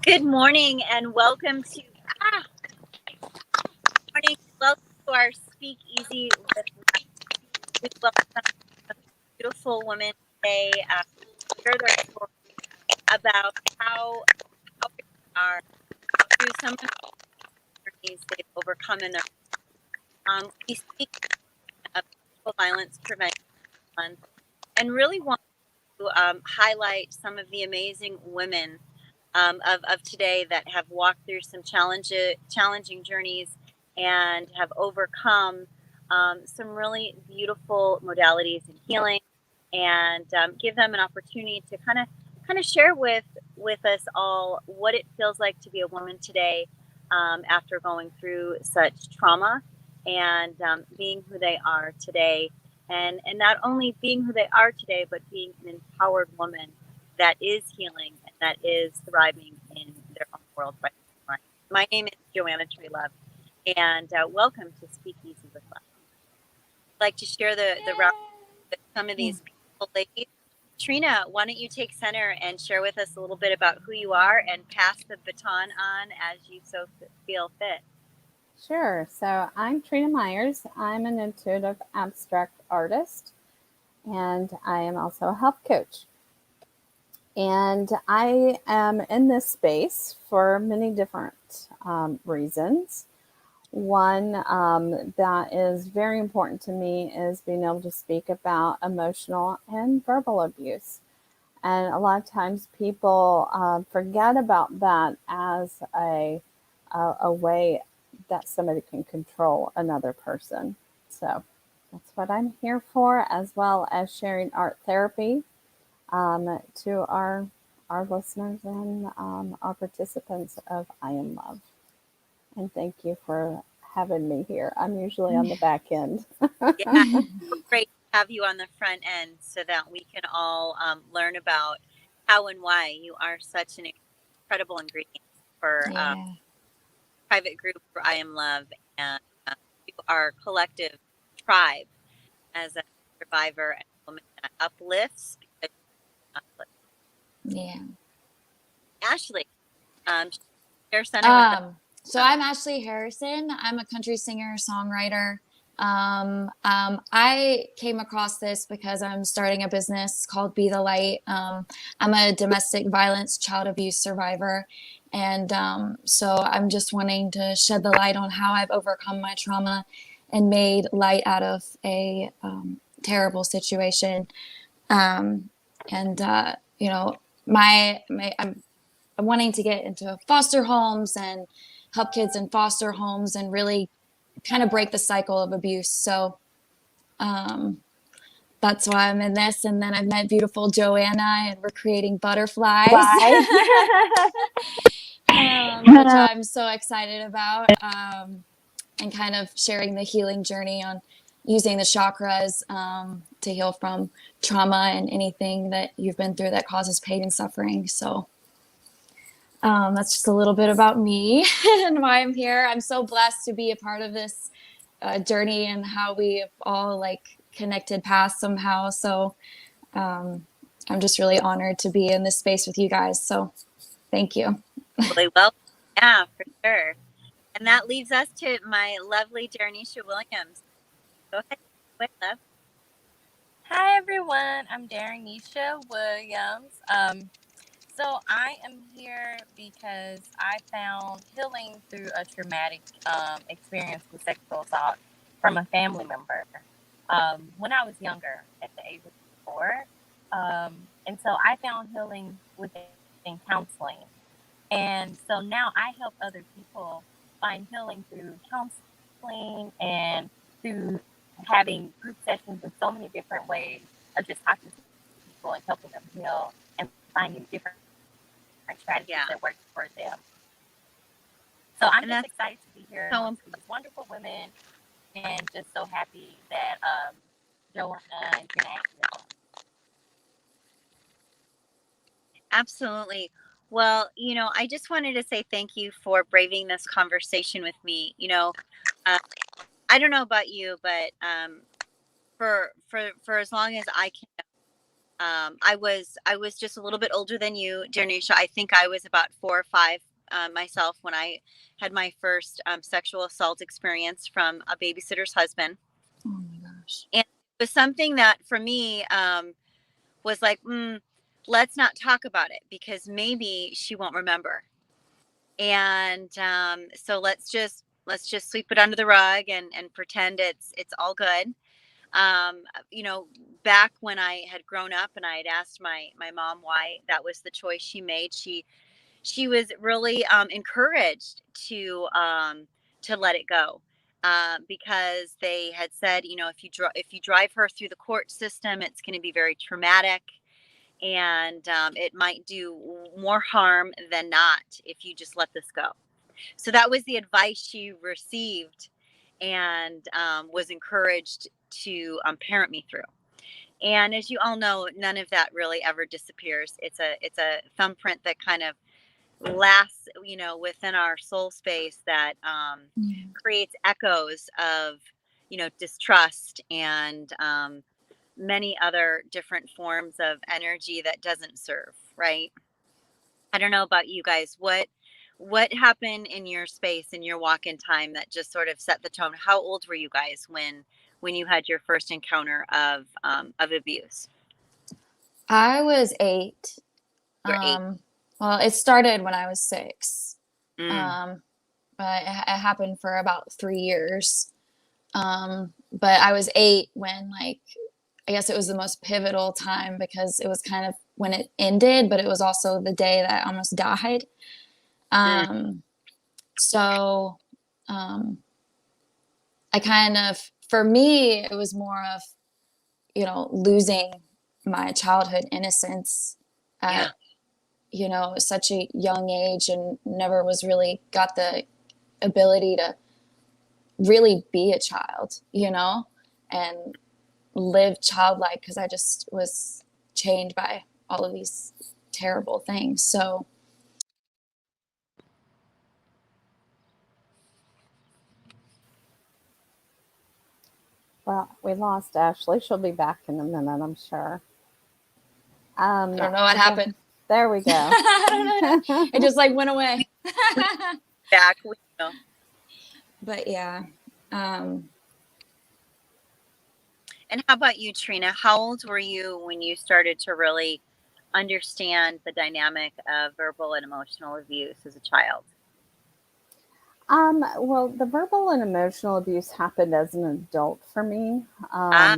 Good morning and welcome to morning. Welcome to our Speakeasy with Love. We welcome a beautiful women today share their story about how they are through some of the journeys they've overcome in their we speak of sexual violence prevention month and really want to highlight some of the amazing women of today that have walked through some challenging journeys and have overcome some really beautiful modalities in healing, and give them an opportunity to kind of share with us all what it feels like to be a woman today, after going through such trauma, and being who they are today, and not only being who they are today, but being an empowered woman that is healing and that is thriving in their own world right now. My name is Joanna Treelove, and welcome to Speakeasy with Love. I'd like to share the route with some of these beautiful ladies. Trina, why don't you take center and share with us a little bit about who you are and pass the baton on as you so feel fit. Sure. So I'm Trina Myers. I'm an intuitive abstract artist, and I am also a health coach. And I am in this space for many different reasons. One that is very important to me is being able to speak about emotional and verbal abuse. And a lot of times people forget about that as a way that somebody can control another person. So that's what I'm here for, as well as sharing art therapy to our listeners and our participants of I Am Love. And thank you for having me here. I'm usually on the back end. Yeah, great to have you on the front end so that we can all learn about how and why you are such an incredible ingredient for private group for I Am Love, and to our collective tribe as a survivor and a woman that uplifts. Yeah. Ashley, share center with us. So I'm Ashley Harrison. I'm a country singer, songwriter. I came across this because I'm starting a business called Be the Light. I'm a domestic violence, child abuse survivor. And so I'm just wanting to shed the light on how I've overcome my trauma and made light out of a terrible situation. And you know, I'm wanting to get into foster homes and help kids in foster homes and really kind of break the cycle of abuse. So that's why I'm in this. And then I've met beautiful Joanna, and we're creating butterflies, which I'm so excited about, and kind of sharing the healing journey on using the chakras to heal from trauma and anything that you've been through that causes pain and suffering. So that's just a little bit about me and why I'm here. I'm so blessed to be a part of this journey and how we have all like connected paths somehow. So I'm just really honored to be in this space with you guys. So thank you. Really well, yeah, for sure. And that leaves us to my lovely Darnisha Williams. Go ahead, love. Hi everyone, I'm Darnisha Williams. So I am here because I found healing through a traumatic experience with sexual assault from a family member when I was younger, at the age of 4. And so I found healing within counseling. And so now I help other people find healing through counseling and through having group sessions in so many different ways of just talking to people and helping them heal and finding different strategies that work for them. So I'm just excited to be here with these wonderful women, and just so happy that Joanna and Trina asked me. Absolutely. Well, I just wanted to say thank you for braving this conversation with me. I don't know about you, but for as long as I can, I was just a little bit older than you, dear Nisha. I think I was about 4 or 5 myself when I had my first sexual assault experience from a babysitter's husband. Oh my gosh. And it was something that for me was like, let's not talk about it because maybe she won't remember. And so let's just sweep it under the rug and pretend it's all good. um, you know, back when I had grown up and I had asked my mom why that was the choice she made, she was really encouraged to let it go. Because they had said, if you drive her through the court system, it's going to be very traumatic, and it might do more harm than not if you just let this go. So that was the advice she received, and was encouraged to parent me through. And as you all know, none of that really ever disappears. It's a thumbprint that kind of lasts, within our soul space, that Yeah. creates echoes of, distrust and many other different forms of energy that doesn't serve, right? I don't know about you guys. What happened in your space, in your walk in time, that just sort of set the tone? How old were you guys when you had your first encounter of abuse? I was 8. You're 8. Well, it started when I was 6. Mm, Um, but it happened for about 3 years. But I was 8 when, like, I guess it was the most pivotal time because it was kind of when it ended, but it was also the day that I almost died. mm, So um, I kind of, for me, it was more of, losing my childhood innocence yeah. at, such a young age, and never was really got the ability to really be a child, and live childlike because I just was chained by all of these terrible things. So, Well, we lost Ashley. She'll be back in a minute, I'm sure. I don't know what I guess, happened. there we go. I don't know. It just like went away. Back, But yeah. Um, And how about you, Trina? How old were you when you started to really understand the dynamic of verbal and emotional abuse as a child? Well, the verbal and emotional abuse happened as an adult for me. Ah,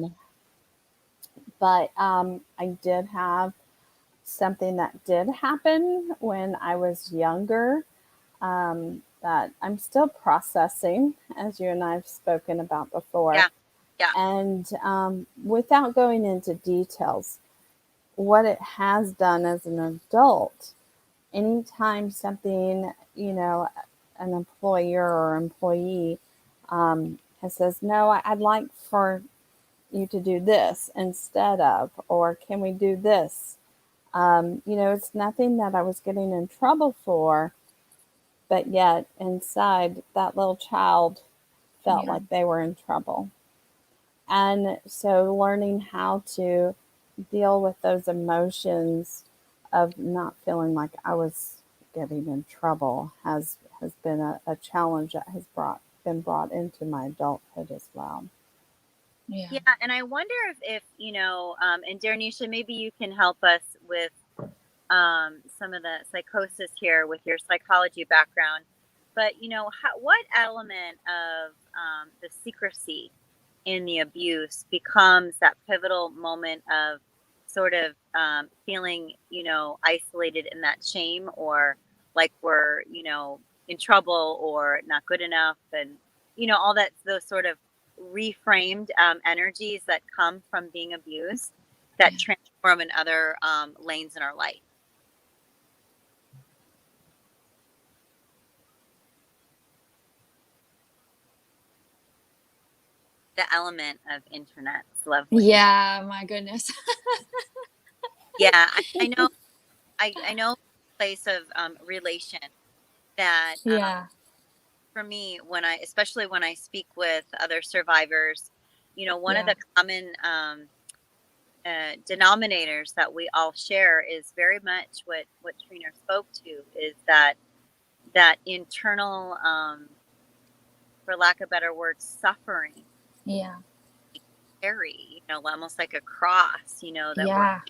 But I did have something that did happen when I was younger, that I'm still processing, as you and I have spoken about before. yeah, yeah. And without going into details, what it has done as an adult, anytime something, an employer or employee has says, no, I'd like for you to do this instead of, or can we do this? It's nothing that I was getting in trouble for, but yet inside that little child felt yeah. like they were in trouble. And so learning how to deal with those emotions of not feeling like I was getting in trouble has been a challenge that has been brought into my adulthood as well. Yeah. Yeah, and I wonder if and Darnisha, maybe you can help us with some of the psychosis here with your psychology background. But what element of the secrecy in the abuse becomes that pivotal moment of sort of feeling, isolated in that shame, or like we're, in trouble or not good enough, and all that, those sort of reframed energies that come from being abused that Yeah. transform in other lanes in our life. The element of internet's lovely. Yeah, my goodness. Yeah, I know. I know a place of relation that Yeah. for me, especially when I speak with other survivors, one of Yeah. the common denominators that we all share is very much what Trina spoke to, is that internal, for lack of better words, suffering, Yeah. carry, almost like a cross, that Yeah.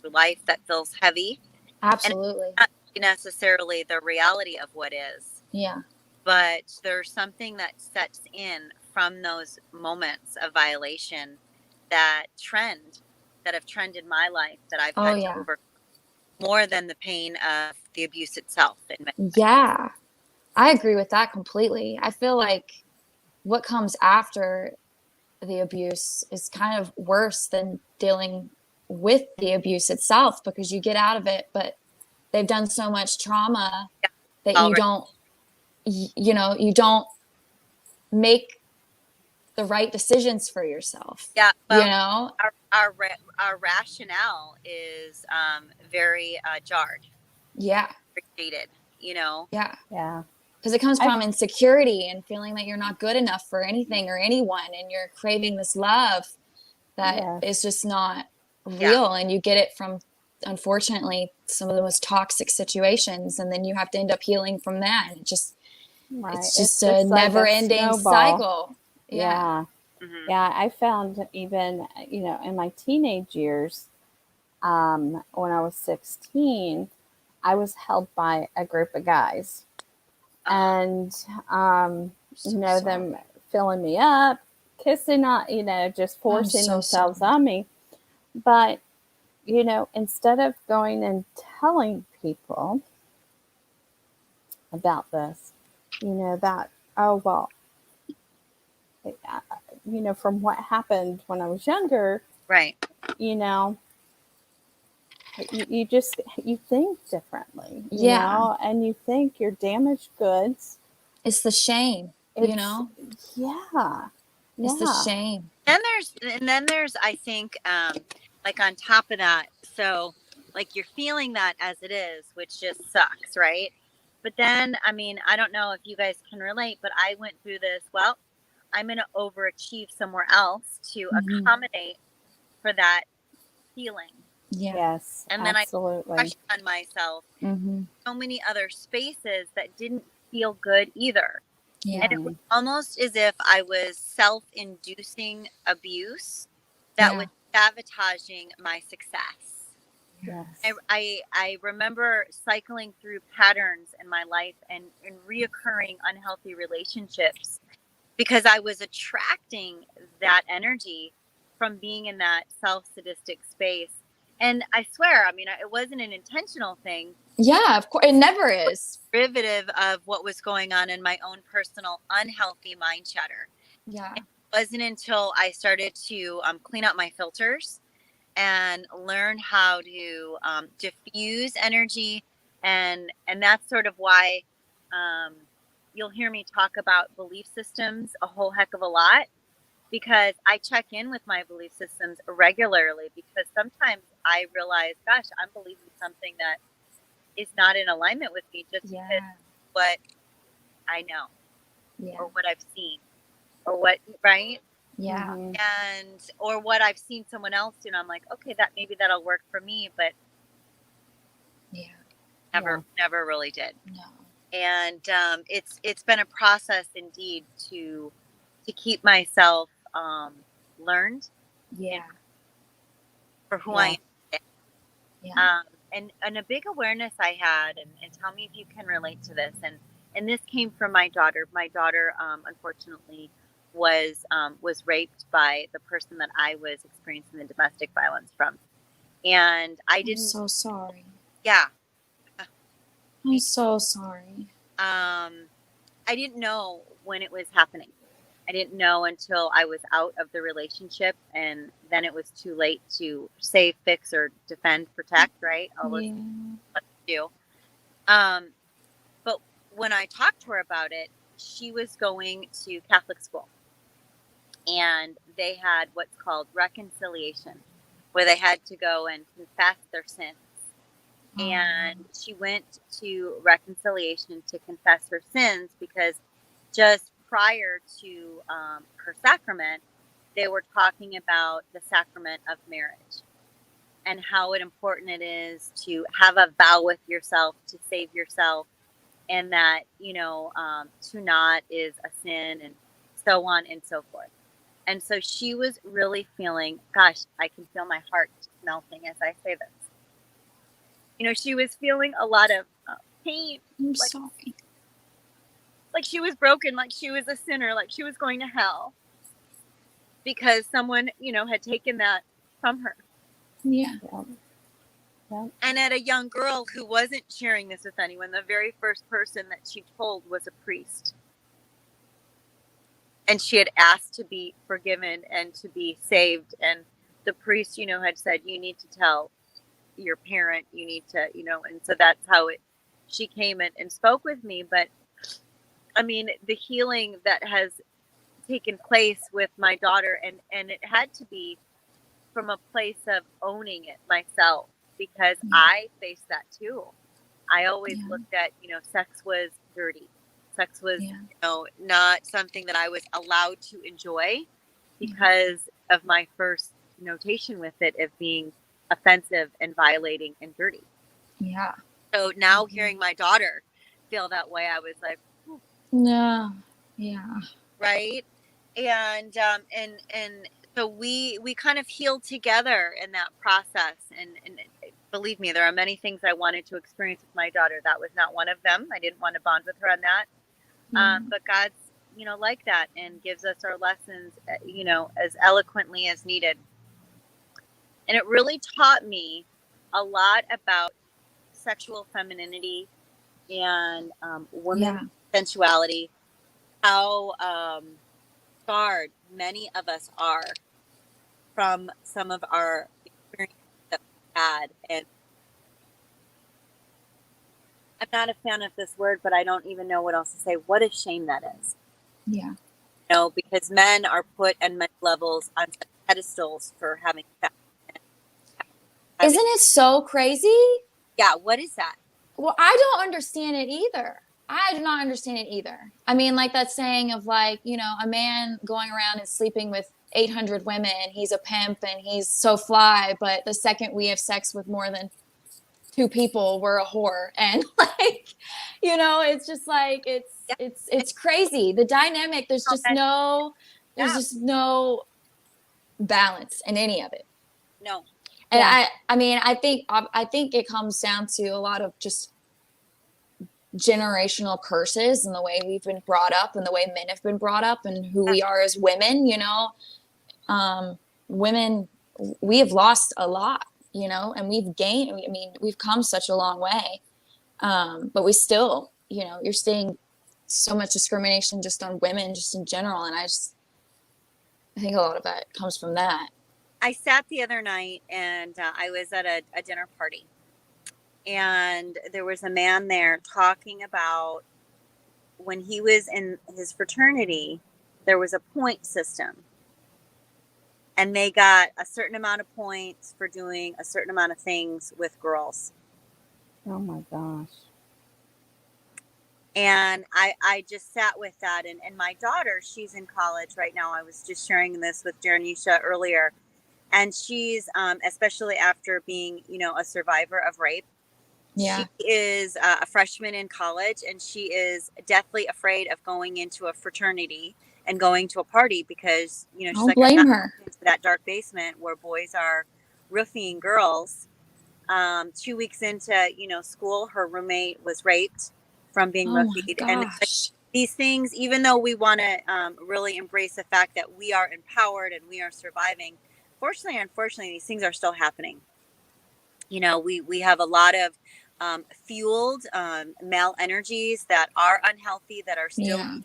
we're life that feels heavy, Absolutely. and not necessarily the reality of what is, Yeah. but there's something that sets in from those moments of violation that have trended my life, that I've Oh had to yeah. overcome more than the pain of the abuse itself. Yeah. I agree with that completely. I feel like what comes after the abuse is kind of worse than dealing with the abuse itself, because you get out of it, but they've done so much trauma Yeah. that All you right. don't, you don't make the right decisions for yourself. Yeah, You well, know? our rationale is very jarred, Yeah. dated, Yeah. Yeah. Because it comes I from insecurity and feeling that you're not good enough for anything or anyone, and you're craving this love that Yes. is just not Yeah. real, and you get it from, unfortunately, some of the most toxic situations, and then you have to end up healing from that, and Right. it's It's just a just like a never-ending snowball. cycle. Yeah. Mhm. Yeah. I found even, in my teenage years, when I was 16, I was held by a group of guys, and So them sorry. filling me up, kissing on, just I'm forcing so themselves sorry. on me. But instead of going and telling people about this, that, oh well, from what happened when I was younger, Right. you know you just you think differently, Yeah. and you think you're damaged goods. It's the shame, It's yeah, It's the yeah, shame. And then there's I think, like on top of that, so like you're feeling that as it is, which just sucks, right? But then, I mean, I don't know if you guys can relate, but I went through this. Well, I'm going to overachieve somewhere else to Mhm. accommodate for that feeling. Yeah. yes, And then I absolutely. crushed on myself Mm-hmm. so many other spaces that didn't feel good either. And Yeah. it was almost as if I was self-inducing abuse that Yeah. was sabotaging my success. Yes. I remember cycling through patterns in my life and reoccurring unhealthy relationships because I was attracting that energy from being in that self-sadistic space. And I swear, I mean, it wasn't an intentional thing, Yeah, of course. It never is. derivative of what was going on in my own personal unhealthy mind chatter. Yeah. It wasn't until I started to clean up my filters and learn how to diffuse energy, and that's sort of why um, you'll hear me talk about belief systems a whole heck of a lot, because I check in with my belief systems regularly, because sometimes I realize, gosh, I'm believing something that is not in alignment with me just because Yeah. what I know Yeah. or what I've seen or what, right? Yeah. Mhm. And or what I've seen someone else do, and I'm like, okay, that maybe that'll work for me, but Yeah. never really did. No. And it's been a process indeed to keep myself learned Yeah. for who Yeah. I am. Yeah. And a big awareness I had, and tell me if you can relate to this, and this came from my daughter. My daughter, unfortunately, was raped by the person that I was experiencing the domestic violence from, and I I'm didn't. so sorry. Yeah, I'm so sorry. I didn't know when it was happening. I didn't know until I was out of the relationship, and then it was too late to save, fix, or defend, protect. Right, all those Yeah. things do. Um, but when I talked to her about it, she was going to Catholic school, and they had what's called reconciliation, where they had to go and confess their sins. And she went to reconciliation to confess her sins because just prior to her sacrament, they were talking about the sacrament of marriage. and how important it is to have a vow with yourself to save yourself, and that, to not is a sin, and so on and so forth. And so she was really feeling, gosh, I can feel my heart melting as I say this. She was feeling a lot of pain. I'm sorry. Like she was broken, like she was a sinner, like she was going to hell because someone, had taken that from her. Yeah. Yeah. And at a young girl who wasn't sharing this with anyone, the very first person that she told was a priest. And she had asked to be forgiven and to be saved. And the priest, had said, you need to tell your parent, you need to, and so that's how she came and spoke with me. But I mean, the healing that has taken place with my daughter, and it had to be from a place of owning it myself, because I faced that too. I always looked at, sex was dirty. Sex was, not something that I was allowed to enjoy because of my first notation with it of being offensive and violating and dirty. Yeah. So now hearing my daughter feel that way, I was like, no. Yeah. right. And so we kind of healed together in that process. And believe me, there are many things I wanted to experience with my daughter. That was not one of them. I didn't want to bond with her on that. But God's, like that, and gives us our lessons, as eloquently as needed. And it really taught me a lot about sexual femininity and women's sensuality, how scarred many of us are from some of our experiences that we had. And I'm not a fan of this word, but I don't even know what else to say. What a shame that is. Yeah. Because men are put at many levels on pedestals for having sex. Isn't it so crazy? Yeah, what is that? Well, I don't understand it either. I do not understand it either. I mean, like that saying of like, a man going around and sleeping with 800 women, he's a pimp and he's so fly, but the second we have sex with more than 2 people, we're a whore. And like, it's just like it's crazy. The dynamic, there's just no balance in any of it. No. And I mean, I think it comes down to a lot of just generational curses and the way we've been brought up and the way men have been brought up and who we are as women. Women, we have lost a lot, and we've gained. I mean, we've come such a long way, but we still, you're seeing so much discrimination just on women, just in general, and I think a lot of that comes from that. I sat the other night and I was at a dinner party, and there was a man there talking about when he was in his fraternity, there was a point system, and they got a certain amount of points for doing a certain amount of things with girls. Oh my gosh. And I just sat with that. And my daughter, she's in college right now. I was just sharing this with Jeranisha earlier. And she's, especially after being, a survivor of rape. Yeah. She is a freshman in college, and she is deathly afraid of going into a fraternity and going to a party because, she's Don't like, blame I'm not her. going into that dark basement where boys are roofing girls. 2 weeks into, school, her roommate was raped from being roofied. And these things, even though we want to really embrace the fact that we are empowered and we are surviving, fortunately or unfortunately, these things are still happening. We have a lot of fueled male energies that are unhealthy, that are still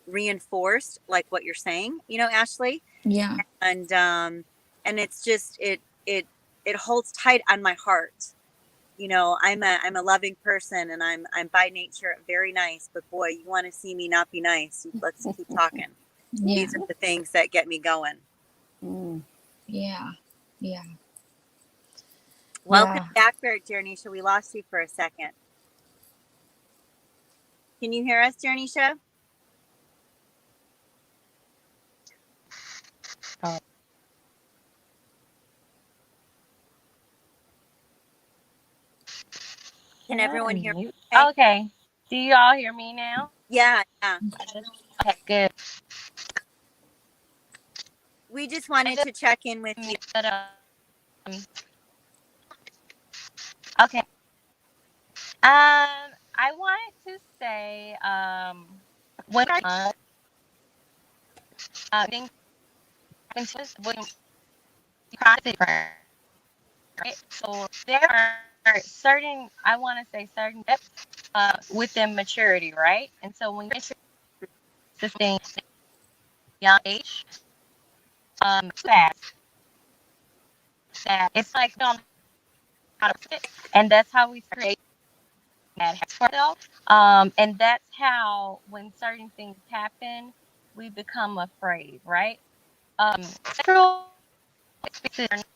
reinforced, like what you're saying, Ashley. Yeah. And it's just it holds tight on my heart. I'm a loving person, and I'm by nature very nice, but boy, you want to see me not be nice, let's keep talking. These are the things that get me going. Yeah. Welcome back, Jeranisha. We lost you for a second. Can you hear us, Jeranisha? Can everyone hear me? Okay. Okay. Okay. Do you all hear me now? Yeah, yeah. Okay, good. We just wanted to check in with you. But, okay. I wanted to say, when I think when she was when you different, right? So there are certain, I want to say certain steps within maturity, right? And so when you're assisting young age, fast, that it's like you don't know how to fit, and that's how we create that habit for ourselves. And that's how when certain things happen, we become afraid, right? Sexual experiences are not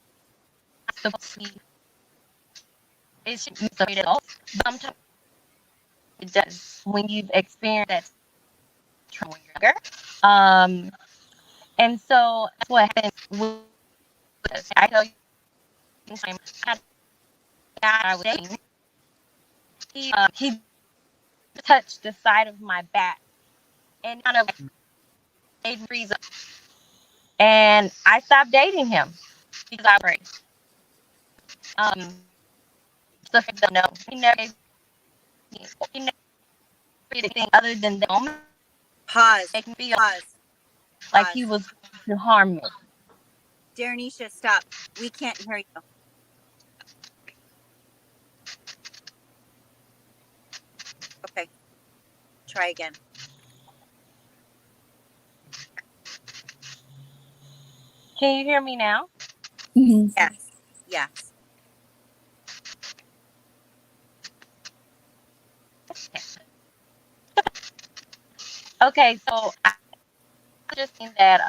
supposed to be, it should be afraid at all. Sometimes it does when you've experienced that trauma when you're younger. And so that's what happens with us. I tell you, I had a guy I was dating. He touched the side of my back and kind of made me freeze up. And I stopped dating him because I was afraid. So if you don't know, he never gave me, he never did anything other than the moment Pause. make me feel Pause. like he was going to harm me. Darnisha, stop. We can't hear you. Okay. Try again. Can you hear me now? Yes. Yes. Okay, so I just think that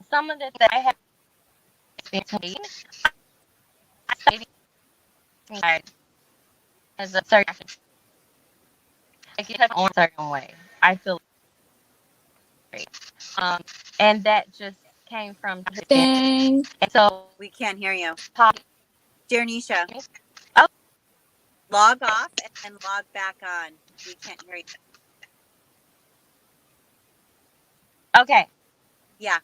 some of the that I have experienced I studied as a certain like you have on a certain way. I feel great. And that just came from the Dang. and so We can't hear you. talking. Darnisha, Oh, log off and then log back on. We can't hear you. okay. Yeah,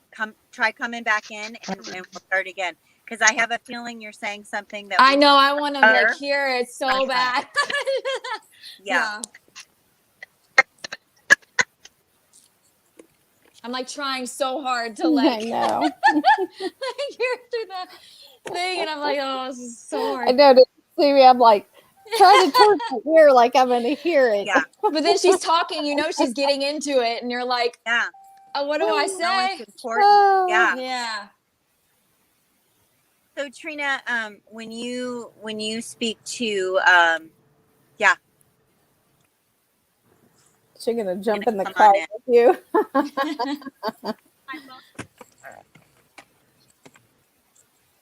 try coming back in and we'll start again. Because I have a feeling you're saying something that I we know. I want to Her? like hear it so Okay. bad. yeah. I'm like trying so hard to I like know. like hear through the thing, and I'm like, oh, this is so I hard. know. To see me, I'm like trying to turn my ear like I'm going to hear it. Yeah. But then she's talking, you know, she's getting into it, and you're like, Yeah. oh, what do I You know say? it's important. Oh. Yeah. Yeah. So Trina, when you speak to She's going to jump in the come car on in. with you.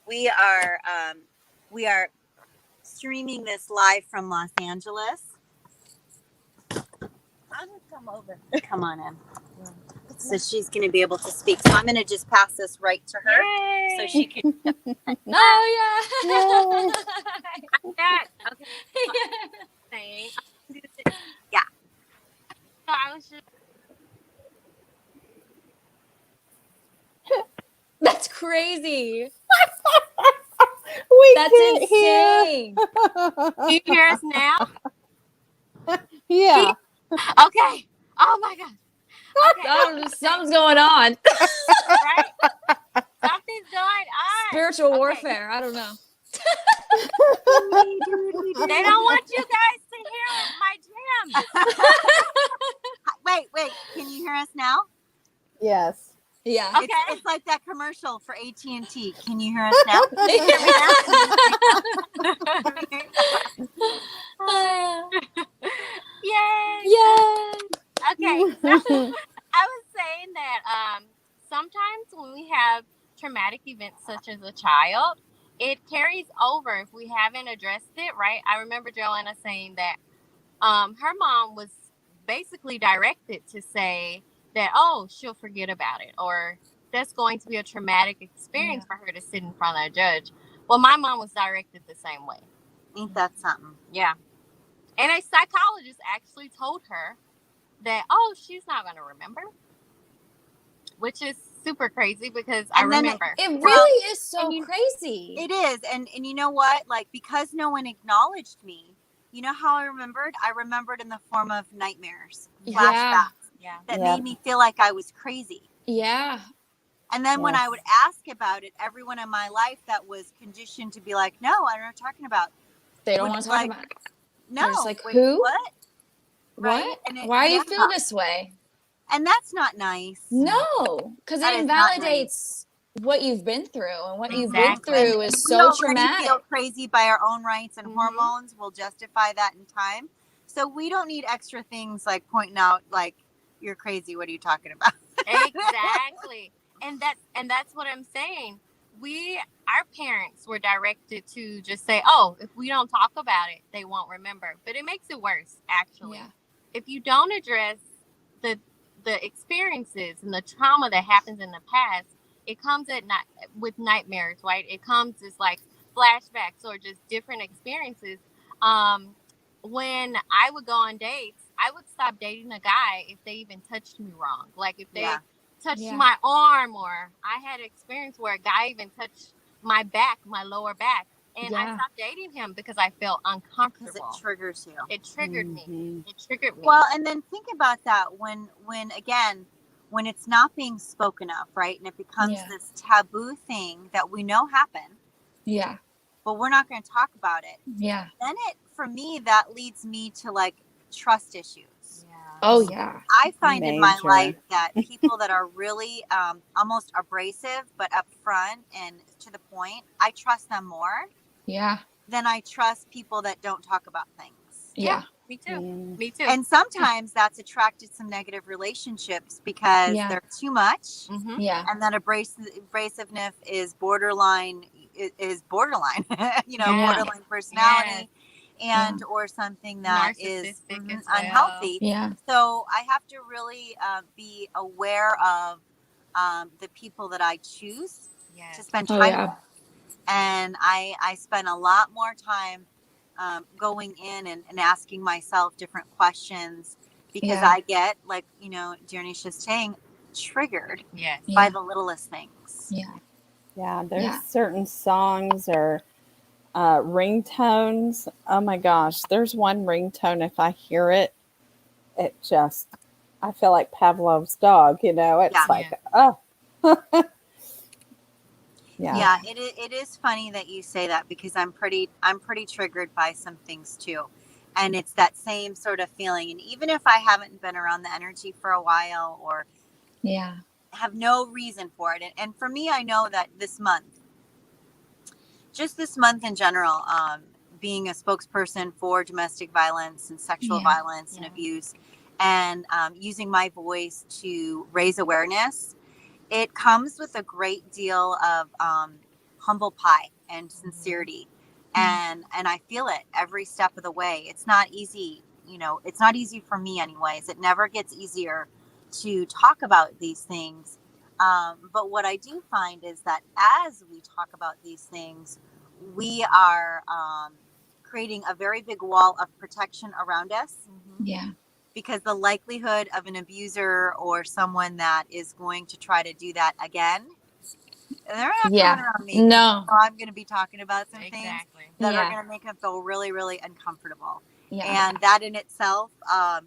We are streaming this live from Los Angeles. I'm gonna come over. Come on in. So she's gonna be able to speak. So I'm gonna just pass this right to her so she can. Oh yeah. That okay. Saying. Yeah. So I was just That's crazy. We That's can't hear. insane. do you hear us now? Yeah. Okay. Oh my god. Okay. Oh, something's going on. Right? Something's going on. Spiritual Okay. warfare. I don't know. They don't want you guys to hear my jam. Wait. Can you hear us now? Yes. Yeah. Okay. It's like that commercial for AT&T. Can you hear us now? Yay. Yay. Okay. So I was saying that sometimes when we have traumatic events such as a child, it carries over if we haven't addressed it, right? I remember Joanna saying that her mom was basically directed to say that, oh, she'll forget about it, or that's going to be a traumatic experience for her to sit in front of a judge. Well, my mom was directed the same way. Ain't that something? Yeah. And a psychologist actually told her that, oh, she's not going to remember, which is super crazy because I And then remember. It Well, really is so and you- crazy. It is. And you know what? Like, because no one acknowledged me, you know how I remembered? I remembered in the form of nightmares, Yeah. flashbacks Yeah. that Yeah. made me feel like I was crazy. Yeah. And then when Yes. I would ask about it, everyone in my life that was conditioned to be like, no, I don't know what you're talking about. They don't Would want to be talk like, about it. No, They're just like, wait, who? what? Right? What? And Why do you yeah. feel this way? And that's not nice. No, because That it is not invalidates what you've been through, and what you've been Exactly. through And is we so already traumatic. feel crazy by our own rights, and Mhm. hormones will justify that in time. So we don't need extra things like pointing out, like, you're crazy. What are you talking about? Exactly. And that's what I'm saying. Our parents were directed to just say, oh, if we don't talk about it, they won't remember. But it makes it worse, actually. Yeah. If you don't address the experiences and the trauma that happens in the past, it comes at night with nightmares, right? It comes as like flashbacks or just different experiences. When I would go on dates, I would stop dating a guy if they even touched me wrong. Like if they Yeah. touched Yeah. my arm, or I had an experience where a guy even touched my back, my lower back. And I Yeah. stopped dating him because I felt Because uncomfortable. it triggers you. It triggered me. Mhm. It triggered me. Well, and then think about that when again, when it's not being spoken of, right? And it becomes Yeah. this taboo thing that we know happened, Yeah. but we're not going to talk about it. Yeah. Then for me, that leads me to like trust issues. yeah. Oh, yeah. I find in my Major. life that people that are really almost abrasive but upfront and to the point, I trust them more Yeah. than I trust people that don't talk about things. Yeah. Me too. Mm. Me too. And sometimes that's attracted some negative relationships because Yeah. they're too much, Mm-hmm. Yeah. and that abrasiveness is borderline, you know, Yeah. borderline personality, and or something that is Narcissistic as well. unhealthy. Yeah. So I have to really be aware of the people that I choose Yes. to spend Oh, time yeah. with. And I spend a lot more time going in and asking myself different questions because Yeah. I get, like, you know, Dearnish is saying, triggered Yes. by Yeah. the littlest things. Yeah. Yeah, there's Yeah. certain songs or ringtones. Oh my gosh, there's one ringtone. If I hear it, it just, I feel like Pavlov's dog. You know, it's Yeah. like, oh, Yeah, it is funny that you say that because I'm pretty triggered by some things too. And it's that same sort of feeling. And even if I haven't been around the energy for a while or Yeah. have no reason for it. And for me, I know that this month, just this month in general, being a spokesperson for domestic violence and sexual Yeah. violence and Yeah. abuse, and using my voice to raise awareness, it comes with a great deal of humble pie and sincerity. And I feel it every step of the way. It's not easy, you know, it's not easy for me anyways. It never gets easier to talk about these things. But what I do find is that as we talk about these things, we are creating a very big wall of protection around us, Yeah. because the likelihood of an abuser or someone that is going to try to do that again, they're not Yeah. coming around me. No. So I'm going to be talking about some things Exactly. that are Yeah. going to make them feel really, really uncomfortable. Yeah. And that in itself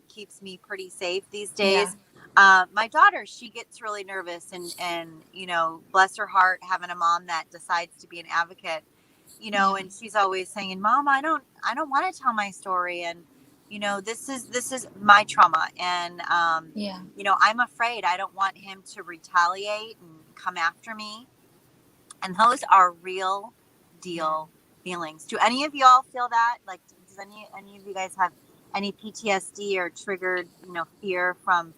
keeps me pretty safe these days. My daughter, she gets really nervous, and you know, bless her heart, having a mom that decides to be an advocate, you know, Yeah. and she's always saying, Mom, I don't want to tell my story, and you know, this is my trauma, and Yeah. you know, I'm afraid I don't want him to retaliate and come after me. And those are real deal feelings. Do any of y'all feel that? Like, does any of you guys have any PTSD or triggered, you know, fear from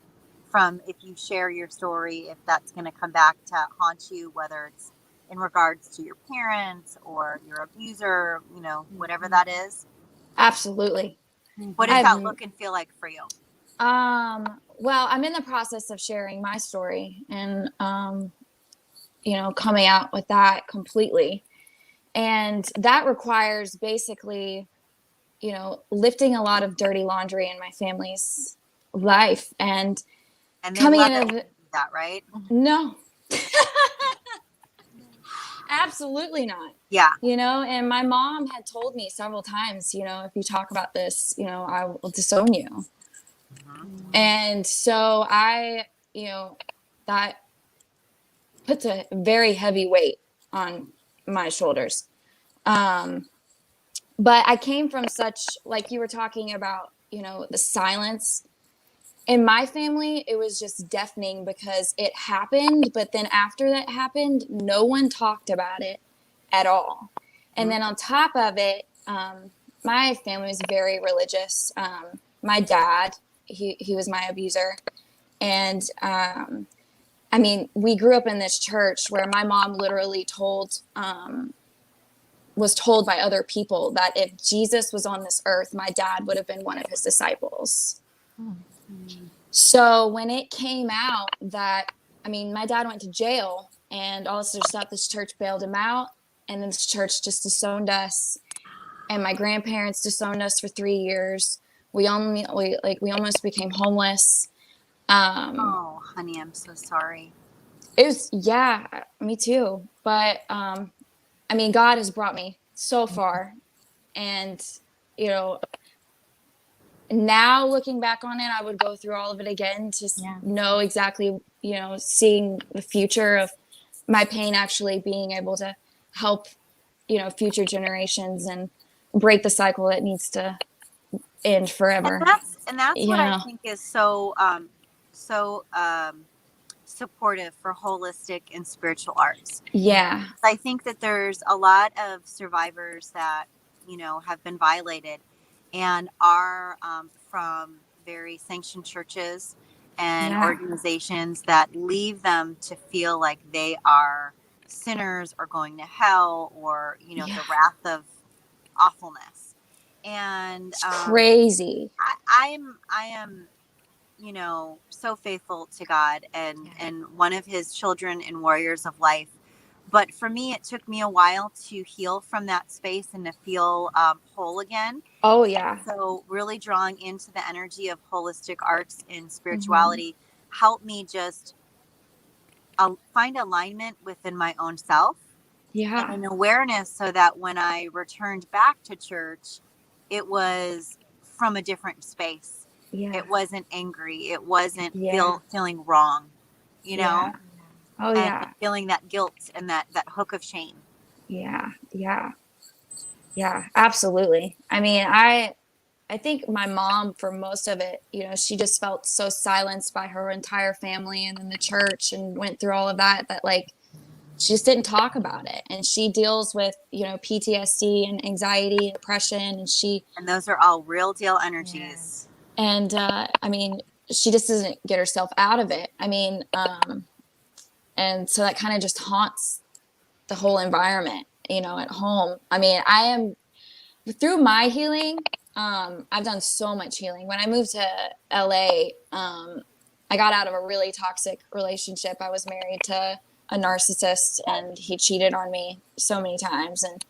if you share your story, if that's going to come back to haunt you, whether it's in regards to your parents or your abuser, you know, whatever that is? Absolutely. What does I've- that look and feel like for you? Well, I'm in the process of sharing my story and, you know, coming out with that completely. And that requires basically, lifting a lot of dirty laundry in my family's life and And they coming love in it of when you do that, right? no. Absolutely not. Yeah. And my mom had told me several times, if you talk about this, I will disown you. And so that puts a very heavy weight on my shoulders. But I came from such, like you were talking about, the silence. In my family, it was just deafening because it happened. But then after that happened, no one talked about it at all. And then on top of it, my family was very religious. My dad, he was my abuser. And we grew up in this church where my mom literally was told by other people that if Jesus was on this earth, my dad would have been one of his disciples. So when it came out that, my dad went to jail and all this stuff, this church bailed him out, and then this church just disowned us, and my grandparents disowned us for 3 years. We almost became homeless. Oh, honey, I'm so sorry. It was, yeah, me too. But, God has brought me so far. And, now looking back on it, I would go through all of it again to know exactly, seeing the future of my pain actually being able to help, future generations and break the cycle that needs to end forever. And that's what I think is so supportive for holistic and spiritual arts. Yeah. I think that there's a lot of survivors that, have been violated and are from very sanctioned churches and organizations that leave them to feel like they are sinners or going to hell or, the wrath of awfulness. And it's crazy. I am so faithful to God and one of his children and warriors of life. But for me, it took me a while to heal from that space and to feel whole again. Oh, yeah. So really drawing into the energy of holistic arts and spirituality helped me just find alignment within my own self. Yeah. And an awareness so that when I returned back to church, it was from a different space. Yeah. It wasn't angry. It wasn't feeling wrong, Yeah. Oh, and feeling that guilt and that hook of shame. Yeah. Yeah. Yeah, absolutely. I think my mom, for most of it, she just felt so silenced by her entire family and then the church and went through all of that like she just didn't talk about it. And she deals with, PTSD and anxiety, depression, and those are all real deal energies. And she just doesn't get herself out of it. And so that kind of just haunts the whole environment, at home. I am through my healing. I've done so much healing. When I moved to LA, I got out of a really toxic relationship. I was married to a narcissist and he cheated on me so many times. And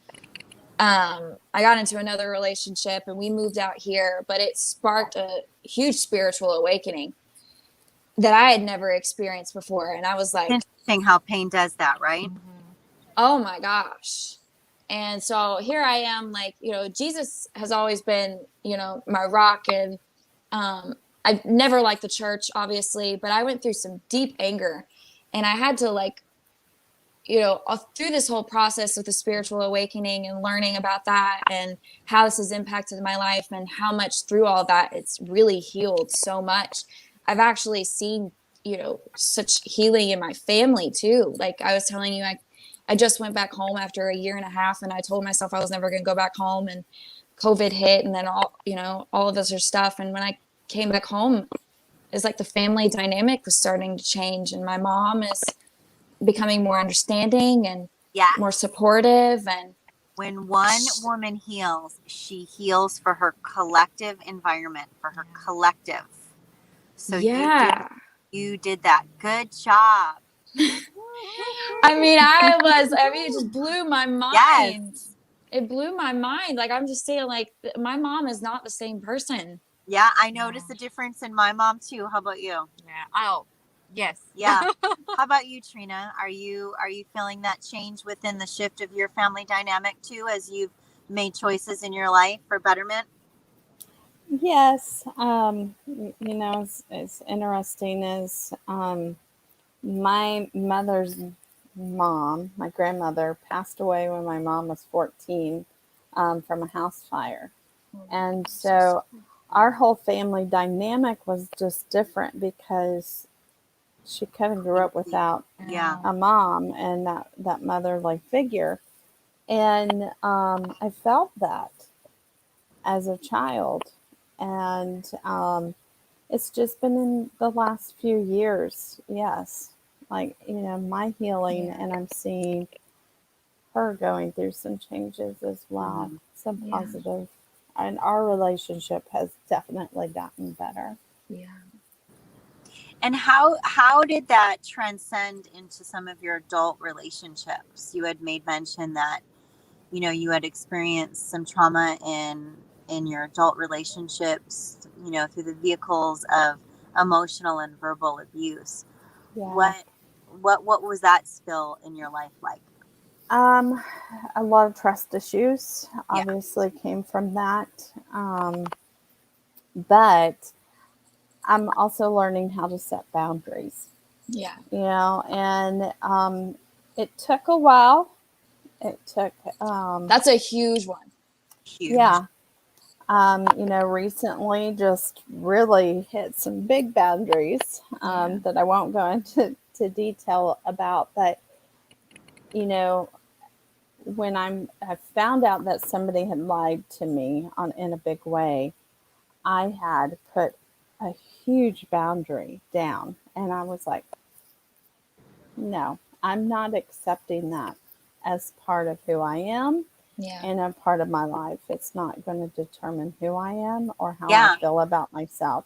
I got into another relationship and we moved out here, but it sparked a huge spiritual awakening that I had never experienced before. And I was like, interesting how pain does that, right? Oh my gosh. And so here I am, like, Jesus has always been, my rock. And I've never liked the church, obviously, but I went through some deep anger. And I had to, through this whole process of the spiritual awakening and learning about that and how this has impacted my life and how much through all that it's really healed so much. I've actually seen, such healing in my family too. Like I was telling you, I just went back home after 1.5 years and I told myself I was never going to go back home, and COVID hit and then all of this other stuff. And when I came back home, it's like the family dynamic was starting to change, and my mom is becoming more understanding and more supportive. And when one woman heals, she heals for her collective environment, for her collective. So you did that. Good job. It just blew my mind. Yes. It blew my mind. Like, I'm just saying, like, my mom is not the same person. Yeah, I noticed a difference in my mom too. How about you? Yeah. Oh, yes. Yeah. How about you, Trina? Are you feeling that change within the shift of your family dynamic too, as you've made choices in your life for betterment? Yes. It's interesting is my mother's mom, my grandmother, passed away when my mom was 14 from a house fire. And so our whole family dynamic was just different because she kind of grew up without Yeah. a mom and that motherly figure. And I felt that as a child. And it's just been in the last few years, yes. Like, my healing, Yeah. and I'm seeing her going through some changes as well, some Yeah. positive. And our relationship has definitely gotten better. Yeah. And how did that transcend into some of your adult relationships? You had made mention that you had experienced some trauma in your adult relationships, through the vehicles of emotional and verbal abuse. Yeah. What was that spill in your life like? A lot of trust issues Yeah. obviously came from that. But I'm also learning how to set boundaries, Yeah. and it took a while. It took, That's a huge one. Huge. yeah. Recently just really hit some big boundaries that I won't go into detail about. But, when I found out that somebody had lied to me in a big way, I had put a huge boundary down. And I was like, no, I'm not accepting that as part of who I am. Yeah. And a part of my life. It's not going to determine who I am or how Yeah. I feel about myself.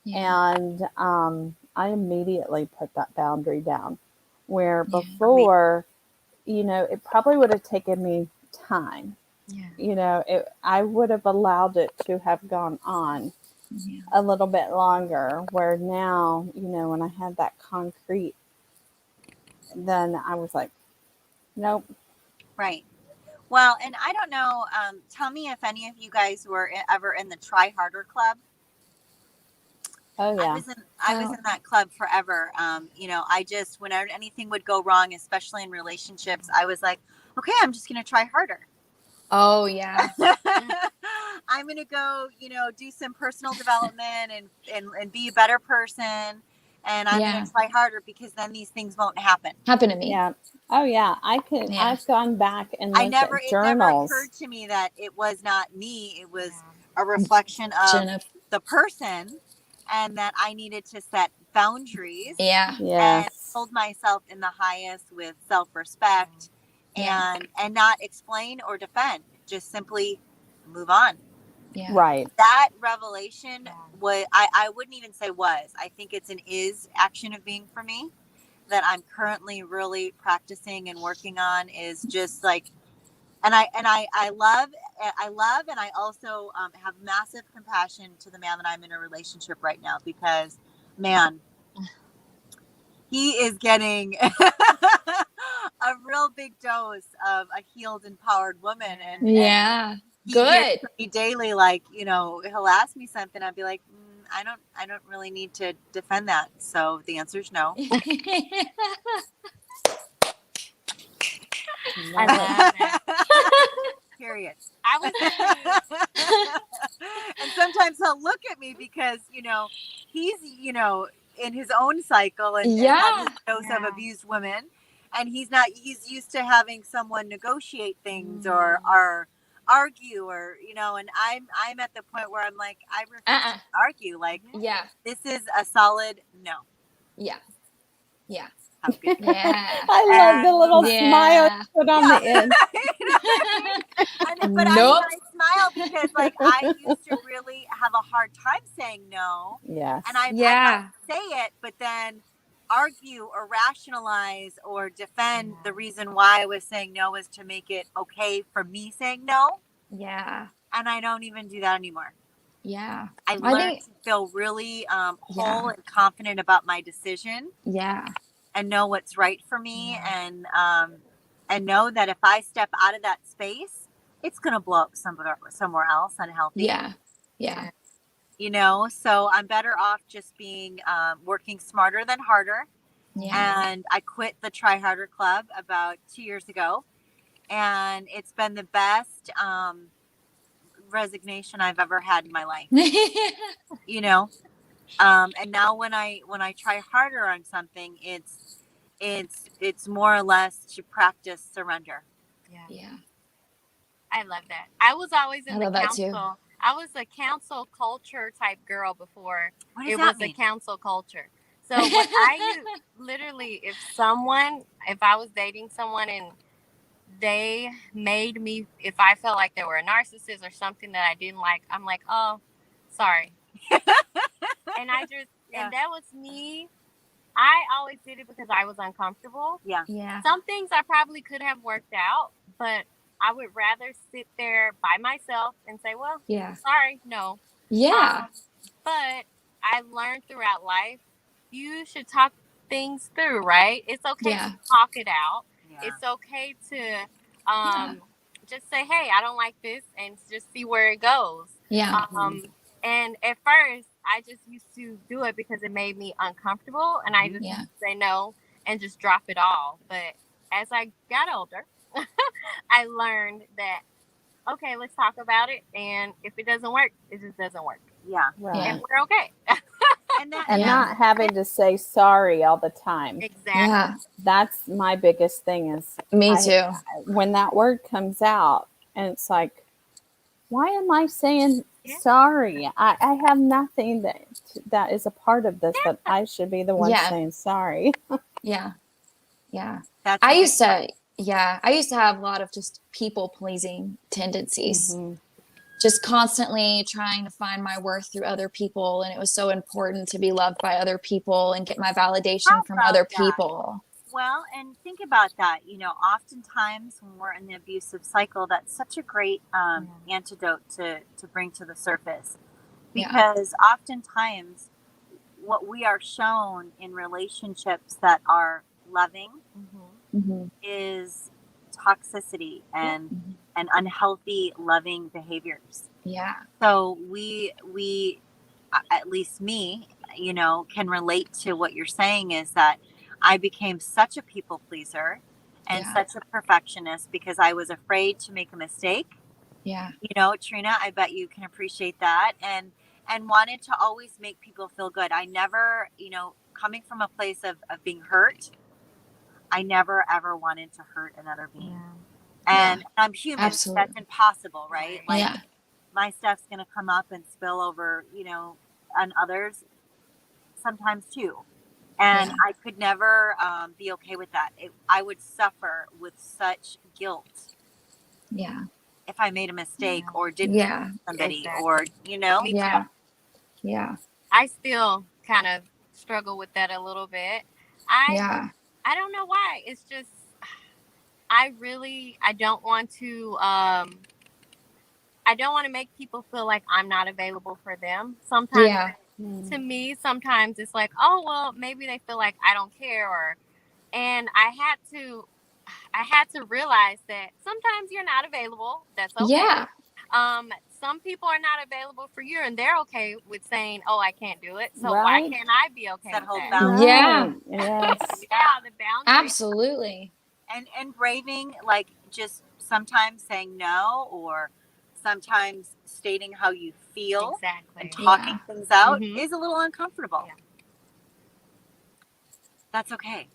Yeah. And I immediately put that boundary down. Where Yeah. before, it probably would have taken me time. Yeah. I would have allowed it to have gone on Yeah. a little bit longer. Where now, when I had that concrete, then I was like, nope. Right. Well, and I don't know. Tell me if any of you guys were ever in the Try Harder Club. Oh yeah. I was in that club forever. I just, whenever anything would go wrong, especially in relationships, I was like, okay, I'm just going to try harder. Oh yeah. I'm going to go, do some personal development and be a better person. And I'm going to try harder because then these things won't happen. Happen to me. Yeah. Oh yeah. Yeah. I've gone back and looked it never at journals. occurred to me that it was not me. It was a reflection of the person, and that I needed to set boundaries. Yeah. Yes. And hold myself in the highest with self-respect, and not explain or defend, just simply move on. Yeah. Right. That revelation was, I wouldn't even say was, I think it's an is action of being for me that I'm currently really practicing and working on, is just like, and I love, and I also have massive compassion to the man that I'm in a relationship right now, because, man, he is getting a real big dose of a healed, empowered woman. And yeah. he Good. hears from me daily, like, he'll ask me something, I'll be like, I don't really need to defend that. So the answer is no. I love it. Period. I was And sometimes he'll look at me because, he's, in his own cycle and has his dose of abused women. And he's used to having someone negotiate things or argue, or, and I'm at the point where I'm like, I refuse to argue. Like, this is a solid no. Yeah. Yeah. Have a good day. Yeah. I love the little smile you put on the end. But Nope. I smile because, like, I used to really have a hard time saying no. Yes. And I might say it, but then argue or rationalize or defend the reason why I was saying no was to make it okay for me saying no. Yeah. And I don't even do that anymore. Yeah. I I learned think, to feel really whole Yeah. and confident about my decision yeah. and know what's right for me, Yeah. and know that if I step out of that space, it's gonna blow up somewhere else unhealthy. Yeah. Yeah. You know, so I'm better off just being working smarter than harder. Yeah. And I quit the Try Harder Club about 2 years ago, and it's been the best resignation I've ever had in my life. You know, and now when I try harder on something, it's more or less to practice surrender. Yeah. I love that. I was always I in the love that too. council. I was a council culture type girl before What does it that was mean? a council culture. So what I do, literally, if I was dating someone and they made me, if I felt like they were a narcissist or something that I didn't like, I'm like, oh, sorry. And and that was me. I always did it because I was uncomfortable. Yeah. Yeah. Some things I probably could have worked out, but I would rather sit there by myself and say, well, Yeah. sorry, no. Yeah. But I learned throughout life, you should talk things through, right? It's okay Yeah. to talk it out. Yeah. It's okay to just say, hey, I don't like this, and just see where it goes. Yeah. And at first, I just used to do it because it made me uncomfortable, and I just Yeah. used to say no and just drop it all. But as I got older, I learned that, okay, let's talk about it, and if it doesn't work, it just doesn't work. Yeah. Right. Yeah. And we're okay. And that And Yeah. not having to say sorry all the time. Exactly. Yeah. That's my biggest thing is Me I- too. when that word comes out and it's like, why am I saying Yeah. sorry? I have nothing that is a part of this that I should be the one Yeah. saying sorry. Yeah. Yeah. that's I the used to have a lot of just people pleasing tendencies. Mhm. Just constantly trying to find my worth through other people, and it was so important to be loved by other people and get my validation How from about other that? people. Well, and think about that. You know, oftentimes when we're in the abusive cycle, that's such a great antidote to bring to the surface. Yeah. Because oftentimes what we are shown in relationships that are loving Mm-hmm. is toxicity and unhealthy loving behaviors. Yeah. So we at least me, you know, can relate to what you're saying is that I became such a people pleaser and Yeah. such a perfectionist because I was afraid to make a mistake. Yeah. You know, Trina, I bet you can appreciate that, and wanted to always make people feel good. I never, you know, coming from a place of being hurt, I never ever wanted to hurt another being. And I'm human. Absolutely. That's impossible, right? Like Yeah. my stuff's going to come up and spill over, you know, on others sometimes too. And Yeah. I could never be okay with that. I would suffer with such guilt Yeah. if I made a mistake or didn't Yeah. hurt somebody Exactly. or, you know. Me Yeah. too. Yeah. I still kind of struggle with that a little bit. Yeah. I don't know why. It's just I don't want to make people feel like I'm not available for them. Sometimes Yeah. to me, sometimes it's like, oh well, maybe they feel like I don't care, and I had to realize that sometimes you're not available. That's okay. Yeah. Some people are not available for you, and they're okay with saying, "Oh, I can't do it." So why Right. can't I be okay That with whole that? balance. Yeah. Right. Yes. Yeah, the boundaries. Absolutely. And braving, like just sometimes saying no or sometimes stating how you feel Exactly. and talking Yeah. things out Mhm. is a little uncomfortable. Yeah. That's okay.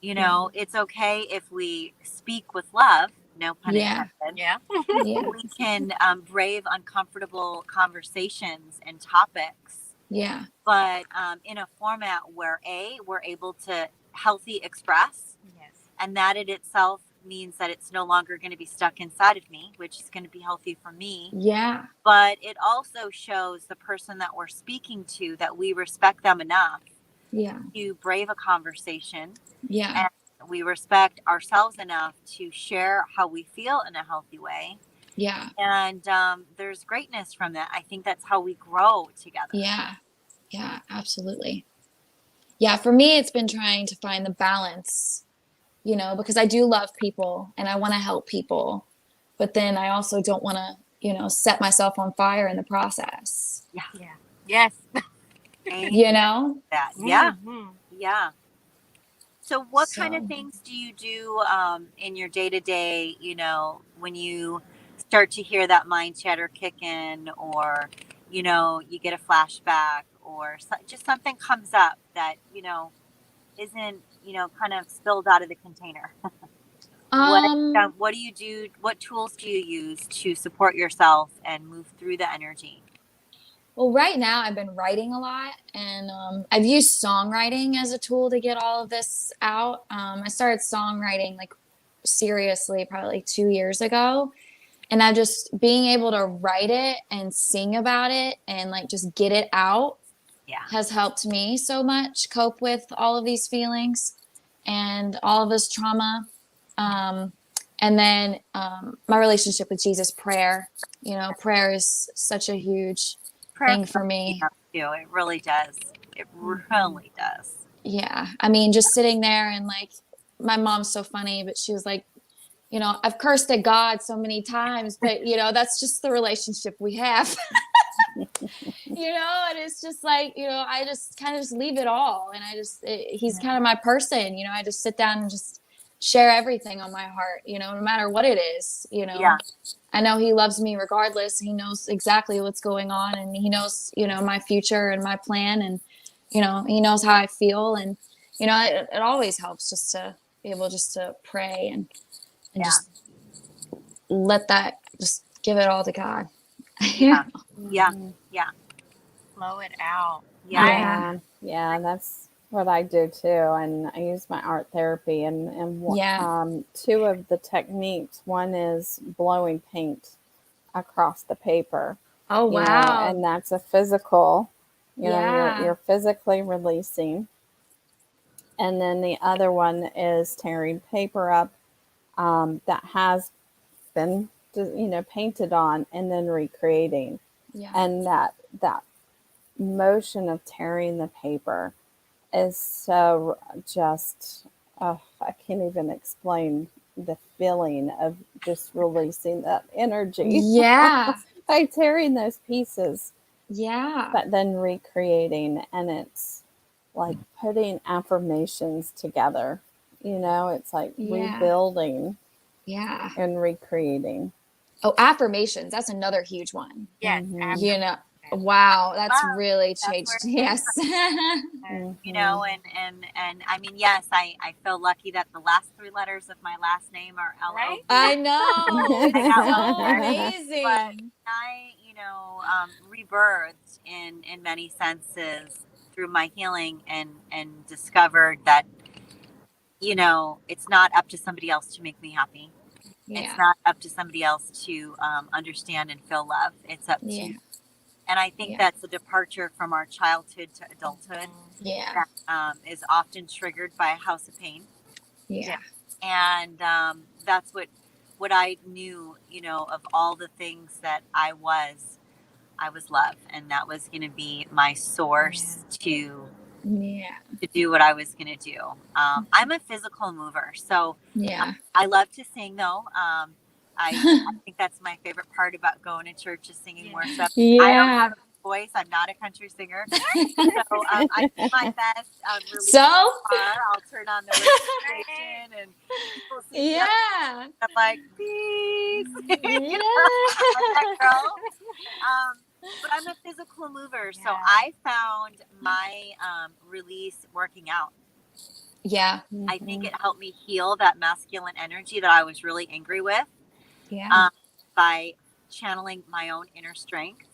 You know, it's okay if we speak with love, no pun Yeah. intended. Yeah. Yeah. We can brave uncomfortable conversations and topics, Yeah. but in a format where we're able to healthy express, Yes. and that in itself means that it's no longer going to be stuck inside of me, which is going to be healthy for me. Yeah. But it also shows the person that we're speaking to that we respect them enough Yeah. to brave a conversation. Yeah. And we respect ourselves enough to share how we feel in a healthy way. Yeah. And there's greatness from that. I think that's how we grow together. Yeah. Yeah, absolutely. Yeah, for me, it's been trying to find the balance, because I do love people and I want to help people, but then I also don't want to, set myself on fire in the process, Yeah. Yeah. Yes. you know? That. Yeah. Mhm. Yeah. So what kind of So, things do you do in your day to day, when you start to hear that mind chatter kick in, or, you get a flashback, or just something comes up that, isn't, kind of spilled out of the container? What, um, what do you do? What tools do you use to support yourself and move through the energy? well, right now I've been writing a lot, and I've used songwriting as a tool to get all of this out. I started songwriting like seriously probably like 2 years ago. And I just being able to write it and sing about it and like just get it out Yeah. has helped me so much cope with all of these feelings and all of this trauma. Um, and then my relationship with Jesus, prayer. Prayer is such a huge Prayer thing for fills me me. up too. It really does. It really does. Yeah. I mean, just sitting there and like, my mom's so funny, but she was like, I've cursed at God so many times, but that's just the relationship we have. And it's just like, I just kind of just leave it all. And he's kind of my person, I just sit down and just share everything on my heart, no matter what it is. Yeah. I know he loves me regardless. He knows exactly what's going on, and he knows, my future and my plan, and, he knows how I feel. And, it always helps just to be able just to pray and Yeah. just let that, just give it all to God. Yeah. Yeah. Mhm. Yeah. Flow it out. Yeah. Yeah, that's what I do too. And I use my art therapy, and two of the techniques. One is blowing paint across the paper, Oh, wow. and that's a physical, Yeah. you're physically releasing. And then the other one is tearing paper up that has been, painted on, and then recreating. Yeah. And that motion of tearing the paper is so just, I can't even explain the feeling of just releasing that energy Yeah. by tearing those pieces, Yeah. but then recreating. And it's like putting affirmations together. It's like Yeah. rebuilding Yeah. and recreating. Oh, affirmations. That's another huge one. Yes. Mhm. Wow, that's Wow. really That's where changed. it came Yes. and, and I mean, yes, I feel lucky that the last three letters of my last name are LO. Right? I know. It's so But amazing. I, rebirthed in many senses through my healing, and discovered that, it's not up to somebody else to make me happy. Yeah. It's not up to somebody else to understand and feel love. It's up to Yeah. me. And I think Yeah. that's a departure from our childhood to adulthood Yeah. that is often triggered by a house of pain. Yeah. And that's what I knew, of all the things that I was love, and that was going to be my source to Yeah. do what I was going to do. I'm a physical mover, so Yeah. I love to sing though. I think that's my favorite part about going to church, is singing worship. I don't Yeah. have a voice. I'm not a country singer. So I do my best. Release So? the guitar. I'll turn on the radio station, and people see me. Yeah. I'm like, peace. Yeah. I'm that girl. But I'm a physical mover, so Yeah. I found my release working out. Yeah. I think it helped me heal that masculine energy that I was really angry with, Yeah. by channeling my own inner strength.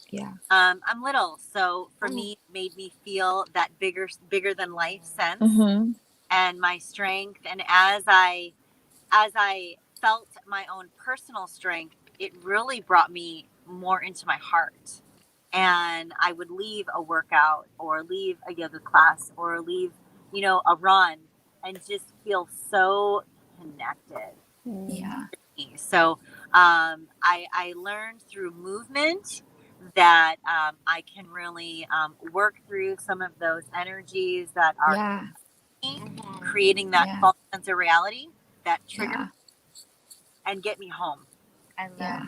Yeah. I'm little, so for me, it made me feel that bigger than life sense, Mm-hmm. and my strength. And as I felt my own personal strength, it really brought me more into my heart. and I would leave a workout or leave a yoga class or leave, a run and just feel so connected. Yeah. So I learned through movement that I can really work through some of those energies that are Yeah. creating that Yeah. false sense of reality, that trigger, Yeah. and get me home. I love. Yeah.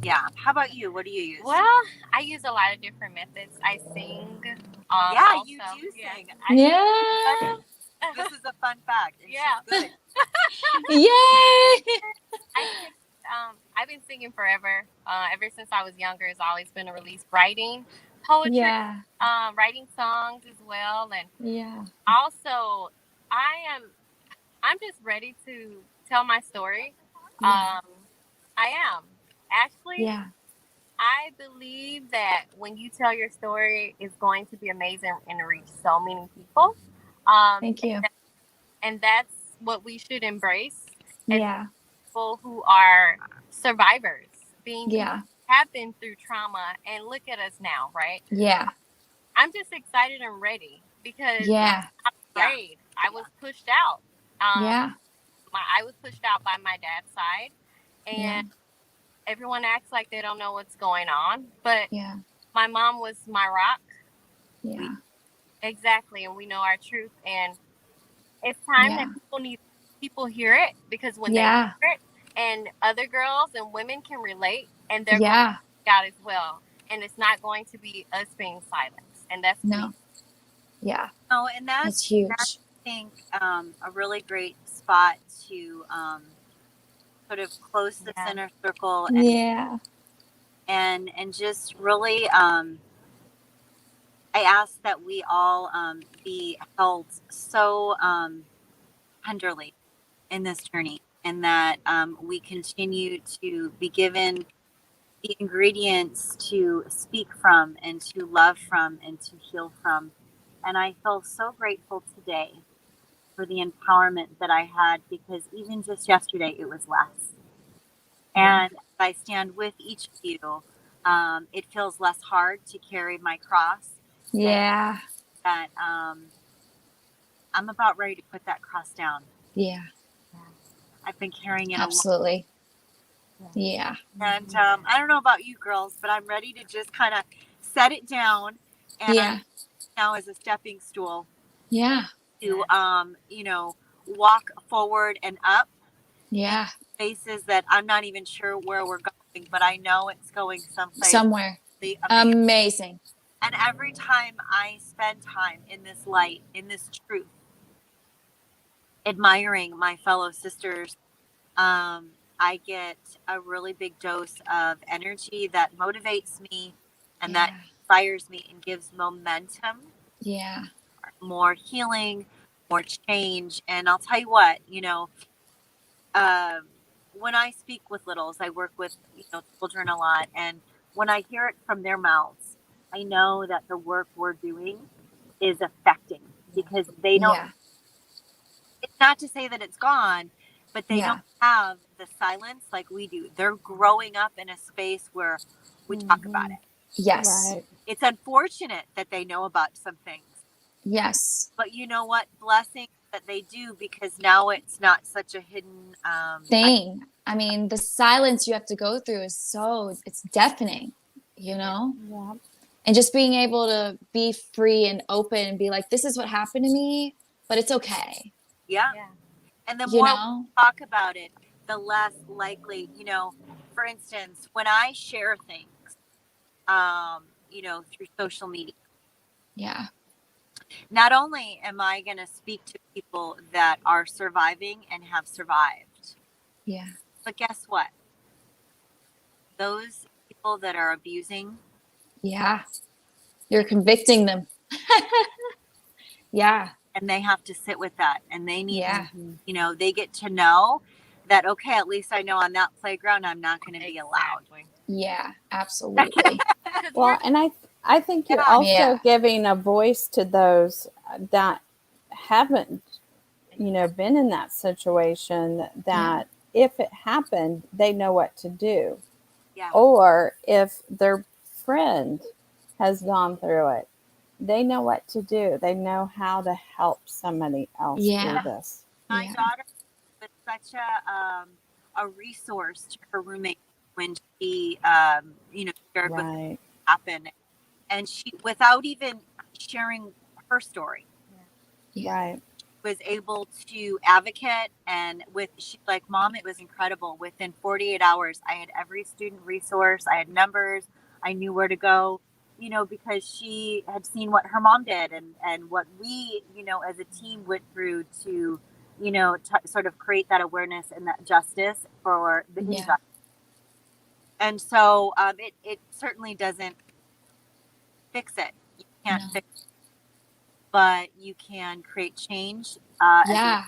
Yeah. How about you? What do you use? Well, I use a lot of different methods. I sing. Yeah, also. you do sing. Yeah. This is a fun fact. And Yeah. she's good. Yay. I sing, I've been singing forever. Ever since I was younger, it's always been a release. Writing poetry, Yeah. writing songs as well, and Yeah. also I'm just ready to tell my story. Yeah. I am actually. Yeah. I believe that when you tell your story, it's going to be amazing and reach so many people. Thank you. And that's what we should embrace as Yeah. people who are survivors, being Yeah. have been through trauma, and look at us now, right? Yeah. I'm just excited and ready because Yeah. I'm afraid. I was pushed out. Yeah. I was pushed out by my dad's side, and everyone acts like they don't know what's going on. But Yeah. my mom was my rock. Yeah. Exactly, and we know our truth, and it's time Yeah. that people hear it, because when Yeah. they hear it, and other girls and women can relate, and they're Yeah. going to speak out as well, and it's not going to be us being silenced, and that's No. me. Yeah. Oh, and That's that's, huge. I think, a really great spot to sort of close the Yeah. center circle and Yeah. and just really I ask that we all be held so tenderly in this journey, and that we continue to be given the ingredients to speak from and to love from and to heal from. And I feel so grateful today for the empowerment that I had, because even just yesterday it was less. And as I stand with each of you, it feels less hard to carry my cross. Yeah. That I'm about ready to put that cross down. Yeah. I've been carrying it a lot. Absolutely. Yeah. And I don't know about you girls, but I'm ready to just kind of set it down and Yeah. now as a stepping stool Yeah. to walk forward and up Yeah. spaces that I'm not even sure where we're going, but I know it's going someplace Somewhere. really amazing. Amazing. And every time I spend time in this light, in this truth, admiring my fellow sisters, I get a really big dose of energy that motivates me and that inspires me and gives momentum, Yeah. more healing, more change. And I'll tell you what, when I speak with littles, I work with children a lot, and when I hear it from their mouths, I know that the work we're doing is affecting, because they don't. Yeah. It's not to say that it's gone, but they Yeah. don't have the silence like we do. They're growing up in a space where we talk about it. Yes. Right. It's unfortunate that they know about some things, Yes. but you know what? Blessing that they do, because now it's not such a hidden Thing. I mean, the silence you have to go through is it's deafening, Yeah. And just being able to be free and open and be like, this is what happened to me, but it's okay. Yeah. Yeah. And the You more know? we talk about it, the less likely, for instance, when I share things, through social media, Yeah. not only am I going to speak to people that are surviving and have survived, Yeah. but guess what? Those people that are abusing, Yeah. You're convicting them. Yeah. and they have to sit with that, and they need, Yeah. they get to know that, okay, at least I know on that playground, I'm not going to be allowed. Exactly. Yeah. Absolutely. Well, and I think you're Yeah. also Yeah. giving a voice to those that haven't, been in that situation, that if it happened, they know what to do. Yeah. Or if their friend has gone through it. They know what to do. They know how to help somebody else Yeah. through this. My Yeah. daughter was such a resource to her roommate when she shared what Right. happened, and she, without even sharing her story, Yeah. Right. was able to advocate. And with, she's like, Mom, it was incredible. Within 48 hours, I had every student resource, I had numbers, I knew where to go, because she had seen what her mom did, and what we, as a team went through to, sort of create that awareness and that justice for the Yeah. injustice. And so it certainly doesn't fix it. You can't No. fix it, but you can create change. Yeah.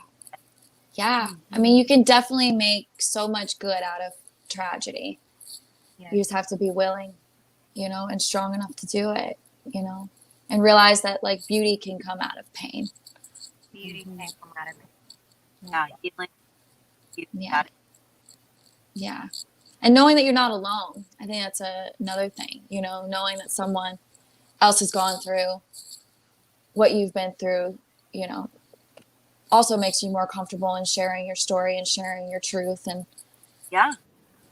Yeah. I mean, you can definitely make so much good out of tragedy. Yeah. You just have to be willing, and strong enough to do it, and realize that like beauty can come out of pain. Beauty can come out of it. Yeah, healing. Yeah. Yeah. And knowing that you're not alone. I think that's another thing, knowing that someone else has gone through what you've been through, also makes you more comfortable in sharing your story and sharing your truth. And, Yeah.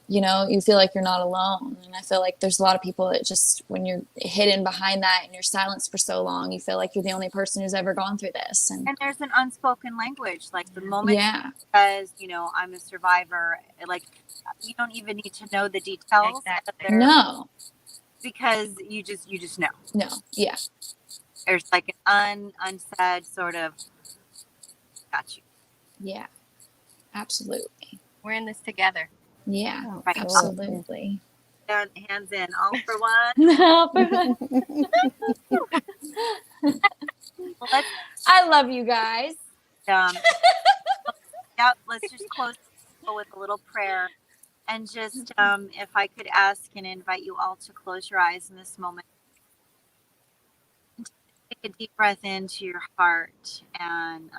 you feel like you're not alone. And I feel like there's a lot of people that just, when you're hidden behind that and you're silenced for so long, you feel like you're the only person who's ever gone through this. And And there's an unspoken language. Like the moment yeah, she says, I'm a survivor, like you don't even need to know the details of Exactly. no, because you just know. no, yeah, There's like an unsaid sort of got you. yeah, absolutely. We're in this together. Yeah, Oh, Right. absolutely. Down, hands in, all for one. Well, let's I love you guys. let's just close with a little prayer, and just if I could ask and invite you all to close your eyes in this moment. Take a deep breath into your heart and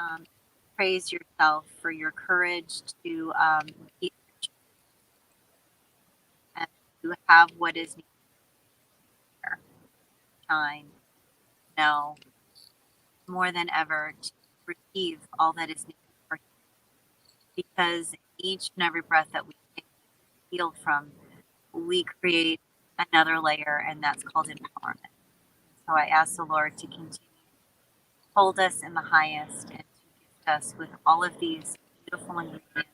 praise yourself for your courage to be, and to have what is needed here. Shine. Know more than ever to receive all that is needed for you. Because each and every breath that we take, heal from, we create another layer, and that's called empowerment. So I ask the Lord to continue to hold us in the highest and to gift us with all of these beautiful ingredients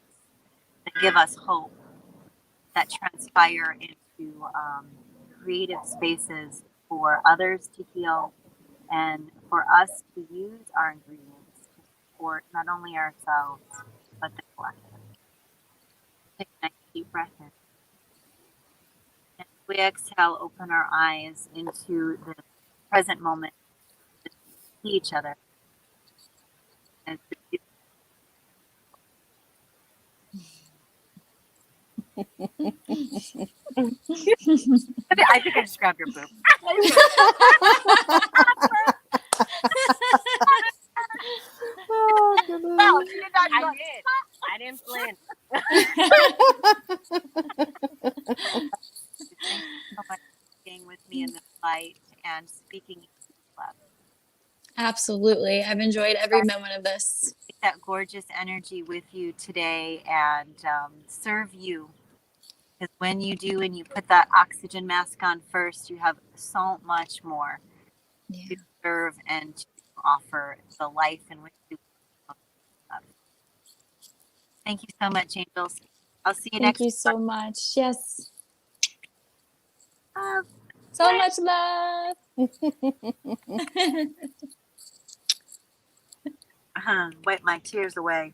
that give us hope, that transpire into creative spaces for others to heal and for us to use our ingredients to support not only ourselves but the collective. Take a nice deep breath in. And as we exhale, open our eyes into the present moment to see each other. And I think I just grabbed your boob. Oh, goodness. Well, you did not. I did. I didn't flinch. Thank you so much for being with me in this light and speaking love. Absolutely. I've enjoyed every moment of this. Take that gorgeous energy with you today and serve you. Because when you do and you put that oxygen mask on first, you have so much more Yeah. to serve and to offer the life in which you love. Thank you so much, angels. I'll see you Thank next you so much. Yes. time. So much love. Wipe my tears away.